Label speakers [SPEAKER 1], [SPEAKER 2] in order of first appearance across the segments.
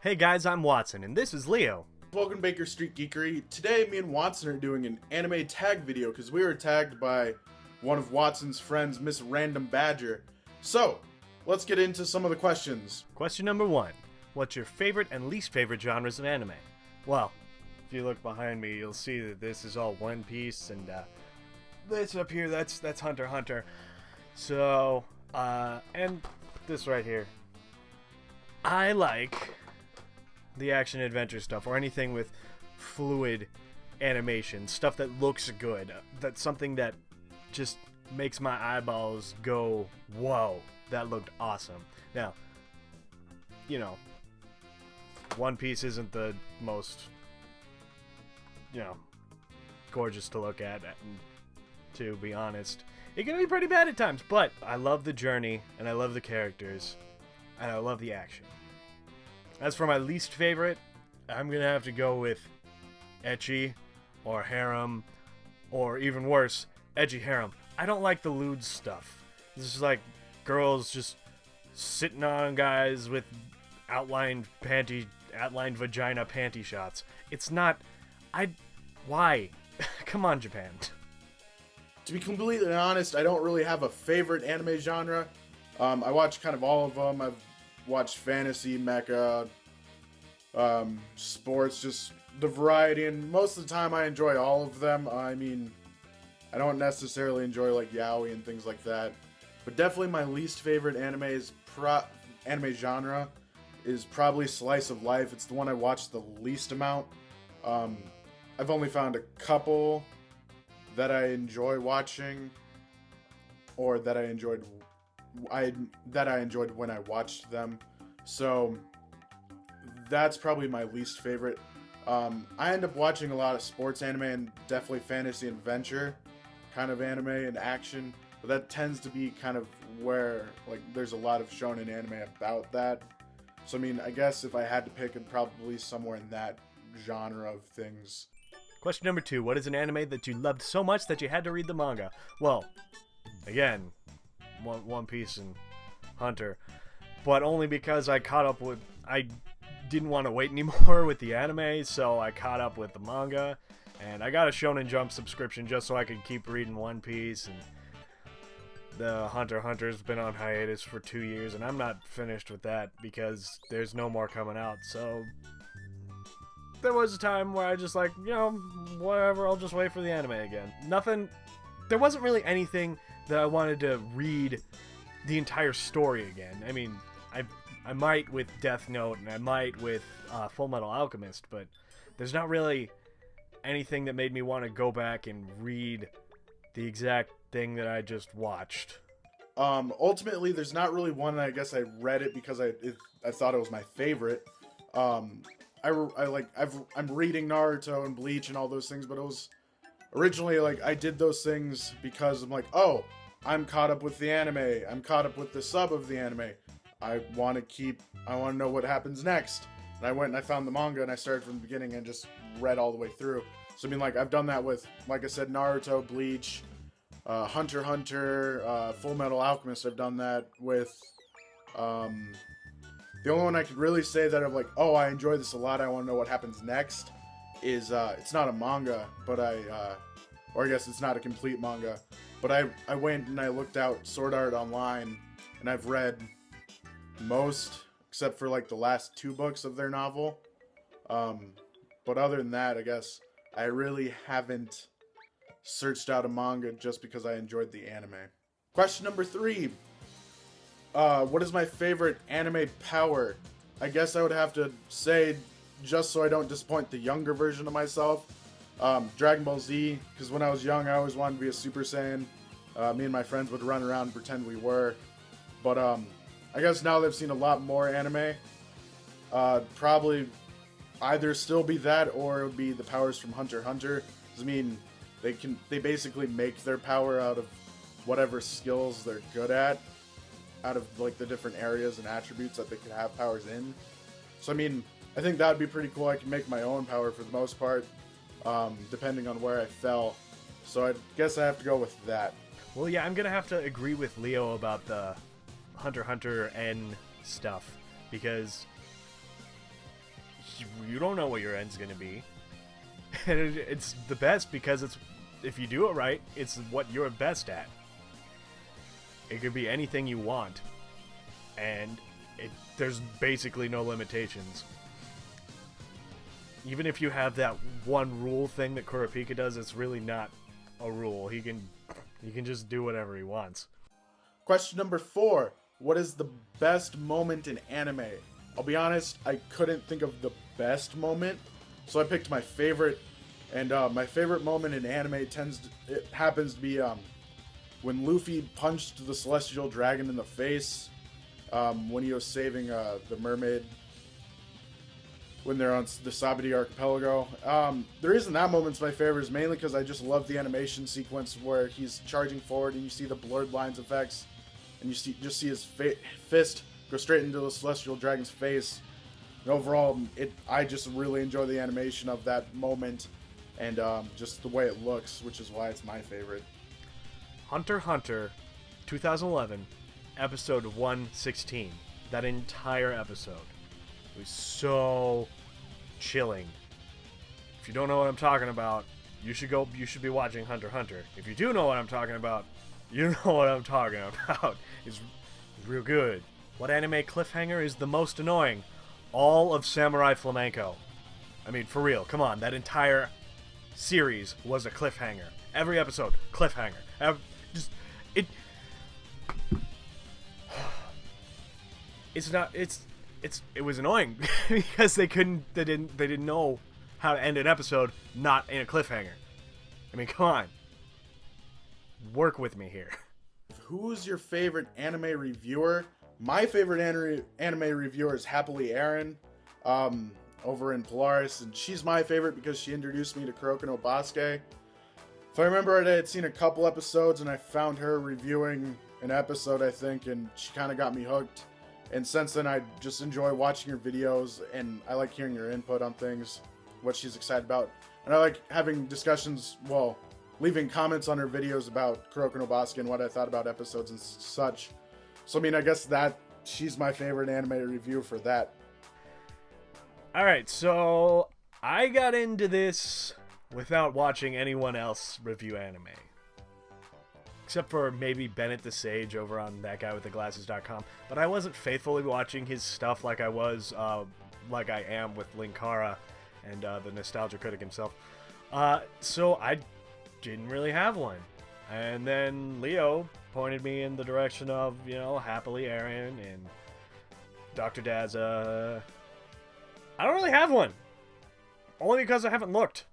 [SPEAKER 1] Hey guys, I'm Watson, and this is Leo.
[SPEAKER 2] Welcome to Baker Street Geekery. Today, me and Watson are doing an anime tag video because we were tagged by one of Watson's friends, Miss Random Badger. So, let's get into some of the questions.
[SPEAKER 1] Question number 1. What's your favorite and least favorite genres of anime? Well, if you look behind me, you'll see that this is all One Piece, and this up here, that's Hunter x Hunter. So, and this right here. I like the action adventure stuff, or anything with fluid animation, stuff that looks good, that's something that just makes my eyeballs go, whoa, that looked awesome. Now, you know, One Piece isn't the most, gorgeous to look at, and to be honest, it can be pretty bad at times, but I love the journey, and I love the characters, and I love the action. As for my least favorite, I'm gonna have to go with ecchi, or harem, or even worse, edgy harem. I don't like the lewd stuff. This is like girls just sitting on guys with outlined vagina panty shots. It's not. Why? Come on, Japan.
[SPEAKER 2] To be completely honest, I don't really have a favorite anime genre. I watch kind of all of them. I've watched fantasy, mecha, sports, just the variety, and most of the time I enjoy all of them. I mean, I don't necessarily enjoy like yaoi and things like that, but definitely my least favorite anime genre is probably slice of life. It's the one I watch the least amount. I've only found a couple that I enjoy watching, or that I enjoyed when I watched them. So that's probably my least favorite. I end up watching a lot of sports anime and definitely fantasy and adventure kind of anime and action, but that tends to be kind of where like there's a lot of shonen anime about that. So I mean, I guess if I had to pick, it'd probably somewhere in that genre of things.
[SPEAKER 1] Question number 2. What is an anime that you loved so much that you had to read the manga? Well, again, One Piece and Hunter, but only because I didn't want to wait anymore with the anime, so I caught up with the manga, and I got a Shonen Jump subscription just so I could keep reading One Piece, and the Hunter x Hunter's been on hiatus for 2 years, and I'm not finished with that because there's no more coming out. So there was a time where I just like, whatever, I'll just wait for the anime again. There wasn't really anything that I wanted to read the entire story again. I mean, I might with Death Note, and I might with Full Metal Alchemist, but there's not really anything that made me want to go back and read the exact thing that I just watched.
[SPEAKER 2] Ultimately, there's not really one. I guess I read it because I thought it was my favorite. I'm reading Naruto and Bleach and all those things, but it was originally like I did those things because I'm like, oh, I'm caught up with the anime. I'm caught up with the sub of the anime. I want to know what happens next. And I went and I found the manga and I started from the beginning and just read all the way through. So I mean, like, I've done that with, like I said, Naruto, Bleach, Hunter x Hunter, Full Metal Alchemist. I've done that with. The only one I could really say that I'm like, oh, I enjoy this a lot, I want to know what happens next, is it's not a manga, but or I guess it's not a complete manga, but I went and I looked out Sword Art Online, and I've read most, except for like the last 2 books of their novel. But other than that, I guess I really haven't searched out a manga just because I enjoyed the anime. Question number 3. What is my favorite anime power? I guess I would have to say, just so I don't disappoint the younger version of myself, Dragon Ball Z, because when I was young, I always wanted to be a Super Saiyan. Me and my friends would run around and pretend we were. But I guess now they've seen a lot more anime. Probably either still be that, or it would be the powers from Hunter x Hunter. I mean, they basically make their power out of whatever skills they're good at, out of like the different areas and attributes that they could have powers in. So I mean, I think that would be pretty cool. I can make my own power for the most part, depending on where I fell. So I guess I have to go with that.
[SPEAKER 1] Well, yeah, I'm gonna have to agree with Leo about the Hunter x Hunter N stuff, because you don't know what your end's gonna be. And it's the best because if you do it right, it's what you're best at. It could be anything you want, and there's basically no limitations. Even if you have that one rule thing that Kurapika does, it's really not a rule. He can just do whatever he wants.
[SPEAKER 2] Question number 4. What is the best moment in anime? I'll be honest, I couldn't think of the best moment, so I picked my favorite. And my favorite moment in anime happens to be when Luffy punched the Celestial Dragon in the face when he was saving the mermaid when they're on the Sabati Archipelago. The reason that moment's my favorite is mainly because I just love the animation sequence where he's charging forward and you see the blurred lines effects, and you just see his fist go straight into the Celestial Dragon's face. And overall, I just really enjoy the animation of that moment and just the way it looks, which is why it's my favorite.
[SPEAKER 1] Hunter x Hunter 2011, episode 116. That entire episode was so chilling. If you don't know what I'm talking about, you should be watching Hunter x Hunter. If you do know what I'm talking about, you know what I'm talking about. It's real good. What anime cliffhanger is the most annoying? All of Samurai Flamenco. I mean, for real, come on. That entire series was a cliffhanger. Every episode, cliffhanger. It was annoying because they didn't know how to end an episode not in a cliffhanger. I mean, come on. Work with me here.
[SPEAKER 2] Who's your favorite anime reviewer? My favorite anime reviewer is Happily Aaron over in Polaris, and she's my favorite because she introduced me to Kuroko no Basuke. If I remember right, I had seen a couple episodes and I found her reviewing an episode, I think, and she kind of got me hooked. And since then, I just enjoy watching her videos, and I like hearing her input on things, what she's excited about. And I like having discussions, leaving comments on her videos about Kuroko no Basuke and what I thought about episodes and such. So, I mean, I guess she's my favorite anime review for that.
[SPEAKER 1] Alright, so I got into this without watching anyone else review anime. Except for maybe Bennett the Sage over on thatguywiththeglasses.com. But I wasn't faithfully watching his stuff like I am with Linkara and the Nostalgia Critic himself. So I didn't really have one. And then Leo pointed me in the direction of, Happily Aaron and Dr. Daza. I don't really have one. Only because I haven't looked.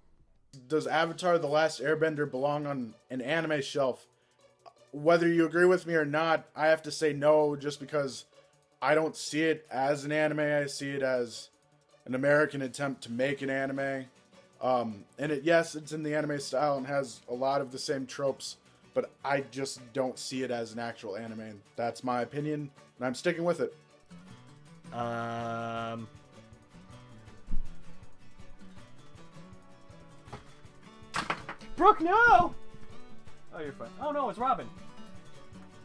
[SPEAKER 2] Does Avatar The Last Airbender belong on an anime shelf? Whether you agree with me or not, I have to say no, just because I don't see it as an anime. I see it as an American attempt to make an anime. And yes, it's in the anime style and has a lot of the same tropes, but I just don't see it as an actual anime. And that's my opinion, and I'm sticking with it.
[SPEAKER 1] Brooke, no! Oh, you're fine. Oh, no, it's Robin.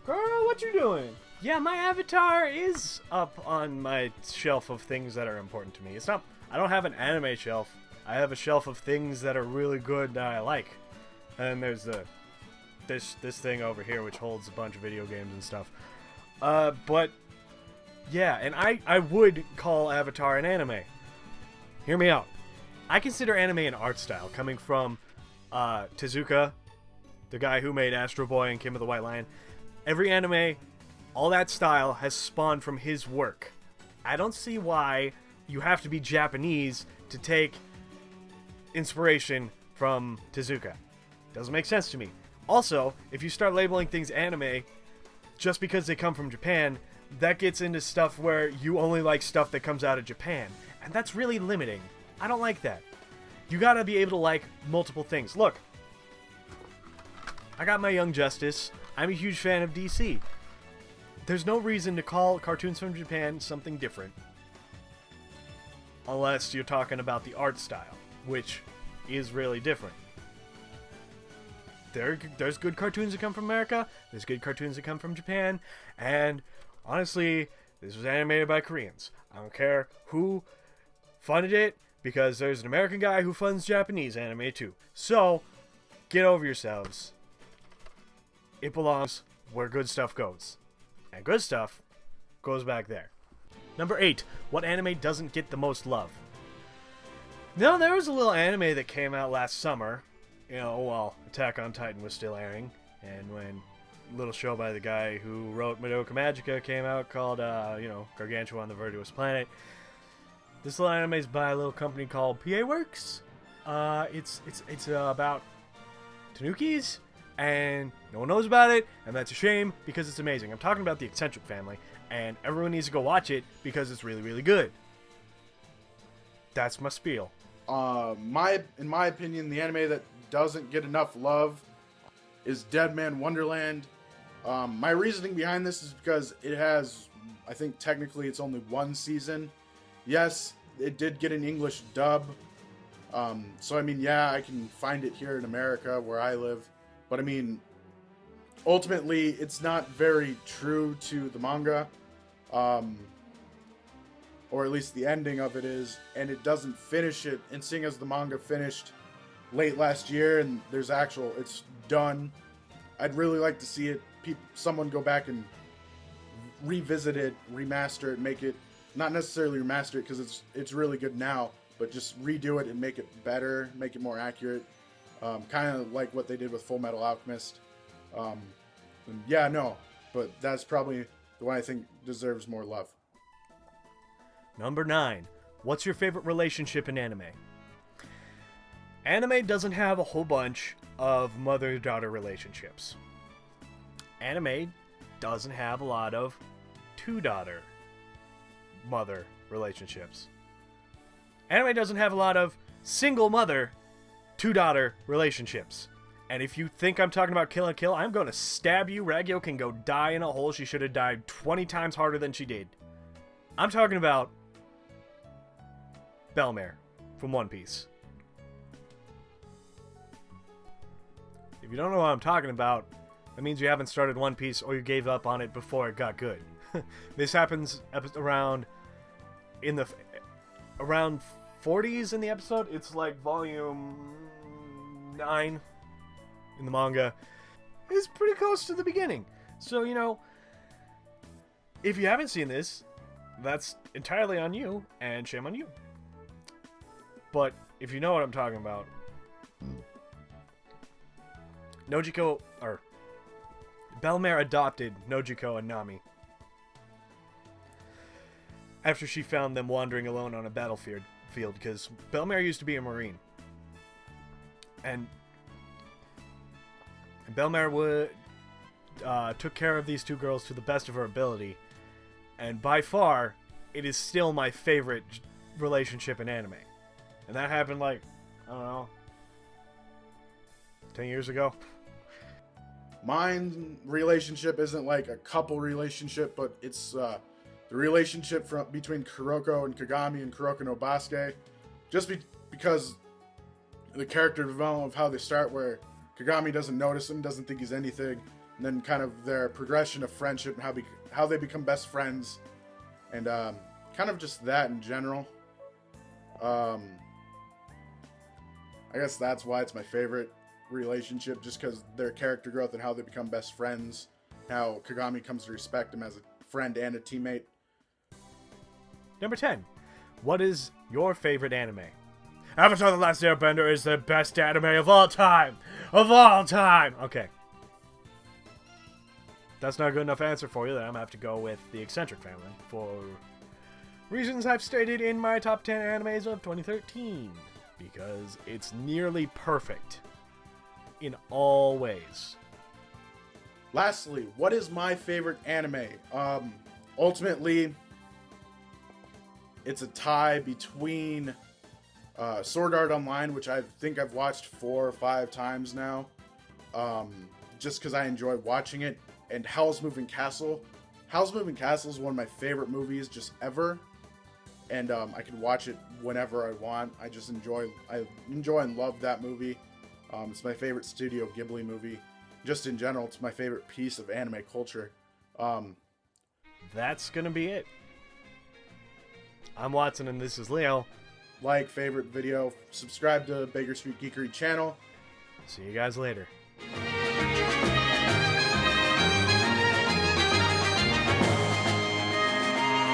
[SPEAKER 1] Girl, what you doing? Yeah, my Avatar is up on my shelf of things that are important to me. It's not... I don't have an anime shelf. I have a shelf of things that are really good that I like. And there's this thing over here which holds a bunch of video games and stuff. But... yeah, and I would call Avatar an anime. Hear me out. I consider anime an art style, coming from Tezuka, the guy who made Astro Boy and Kim of the White Lion. Every anime, all that style has spawned from his work. I don't see why you have to be Japanese to take inspiration from Tezuka. Doesn't make sense to me. Also, if you start labeling things anime just because they come from Japan, that gets into stuff where you only like stuff that comes out of Japan. And that's really limiting. I don't like that. You gotta be able to like multiple things. Look, I got my Young Justice. I'm a huge fan of DC. There's no reason to call cartoons from Japan something different. Unless you're talking about the art style, which is really different. There's good cartoons that come from America. There's good cartoons that come from Japan. And honestly, this was animated by Koreans. I don't care who funded it because there's an American guy who funds Japanese anime too. So, get over yourselves. It belongs where good stuff goes. And good stuff goes back there. Number 8. What anime doesn't get the most love? No, there was a little anime that came out last summer. You know, while Attack on Titan was still airing. And when a little show by the guy who wrote Madoka Magica came out called, Gargantua on the Verdurous Planet. This little anime is by a little company called PA Works. It's about Tanukis, and no one knows about it, and that's a shame because it's amazing. I'm talking about the Eccentric Family, and everyone needs to go watch it because it's really, really good. That's my spiel.
[SPEAKER 2] In my opinion, the anime that doesn't get enough love is Dead Man Wonderland. My reasoning behind this is because it has, I think technically it's only one season. Yes, it did get an English dub. So I mean, yeah, I can find it here in America where I live. But I mean, ultimately, it's not very true to the manga. Or at least the ending of it is. And it doesn't finish it. And seeing as the manga finished late last year and it's done. I'd really like to see it. Someone go back and revisit it, remaster it, make it, not necessarily remaster it because it's really good now, but just redo it and make it better, make it more accurate. Kind of like what they did with Full Metal Alchemist. But that's probably the one I think deserves more love.
[SPEAKER 1] Number 9. What's your favorite relationship in anime? Anime doesn't have a whole bunch of mother-daughter relationships. Anime doesn't have a lot of two-daughter mother relationships. Anime doesn't have a lot of single mother, two-daughter relationships. And if you think I'm talking about Kill la Kill, I'm going to stab you. Ragyo can go die in a hole. She should have died 20 times harder than she did. I'm talking about Belmare from One Piece. If you don't know what I'm talking about, that means you haven't started One Piece or you gave up on it before it got good. This happens around 40s in the episode. It's like volume 9 in the manga. It's pretty close to the beginning. So, if you haven't seen this, that's entirely on you, and shame on you. But if you know what I'm talking about, Belmare adopted Nojiko and Nami after she found them wandering alone on a battlefield because Belmare used to be a Marine. And Belmare took care of these two girls to the best of her ability. And by far, it is still my favorite relationship in anime. And that happened 10 years ago.
[SPEAKER 2] Mine relationship isn't like a couple relationship, but it's the relationship between Kuroko and Kagami and Kuroko no Basuke. Just because the character development of how they start, where Kagami doesn't notice him, doesn't think he's anything, and then kind of their progression of friendship and how they become best friends, and kind of just that in general. I guess that's why it's my favorite relationship, just because their character growth and how they become best friends, how Kagami comes to respect him as a friend and a teammate.
[SPEAKER 1] Number 10. What is your favorite anime? Avatar: The Last Airbender is the best anime of all time! Of all time! Okay. That's not a good enough answer for you, then I'm going to have to go with The Eccentric Family for reasons I've stated in my top 10 animes of 2013. Because it's nearly perfect in all ways.
[SPEAKER 2] Lastly, what is my favorite anime? Ultimately, it's a tie between Sword Art Online, which I think I've watched 4 or 5 times now, just because I enjoy watching it, and Howl's Moving Castle. Howl's Moving Castle is one of my favorite movies just ever, and I can watch it whenever I want. I enjoy and love that movie. It's my favorite Studio Ghibli movie. Just in general, it's my favorite piece of anime culture.
[SPEAKER 1] That's gonna be it. I'm Watson and this is Leo.
[SPEAKER 2] like, favorite video, subscribe to Baker Street Geekery channel.
[SPEAKER 1] See you guys later.